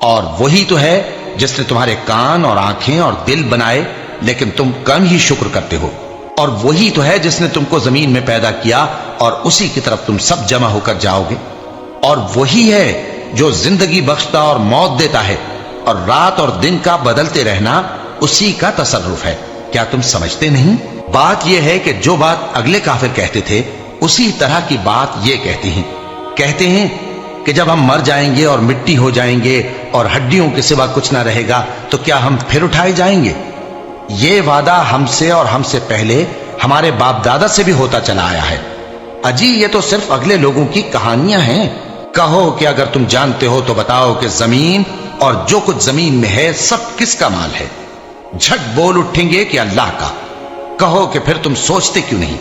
اور وہی تو ہے جس نے تمہارے کان اور آنکھیں اور دل بنائے، لیکن تم کم ہی شکر کرتے ہو۔ اور وہی تو ہے جس نے تم کو زمین میں پیدا کیا اور اسی کی طرف تم سب جمع ہو کر جاؤ گے۔ اور وہی ہے جو زندگی بخشتا اور موت دیتا ہے، اور رات اور دن کا بدلتے رہنا اسی کا تصرف ہے۔ کیا تم سمجھتے نہیں؟ بات یہ ہے کہ جو بات اگلے کافر کہتے تھے اسی طرح کی بات یہ کہتے ہیں کہ جب ہم مر جائیں گے اور مٹی ہو جائیں گے اور ہڈیوں کے سوا کچھ نہ رہے گا تو کیا ہم پھر اٹھائے جائیں گے؟ یہ وعدہ ہم سے اور ہم سے پہلے ہمارے باپ دادا سے بھی ہوتا چلا آیا ہے۔ اجی یہ تو صرف اگلے لوگوں کی کہانیاں ہیں۔ کہو کہ اگر تم جانتے ہو تو بتاؤ کہ زمین اور جو کچھ زمین میں ہے سب کس کا مال ہے؟ جھٹ بول اٹھیں گے کہ اللہ کا۔ کہو کہ پھر تم سوچتے کیوں نہیں؟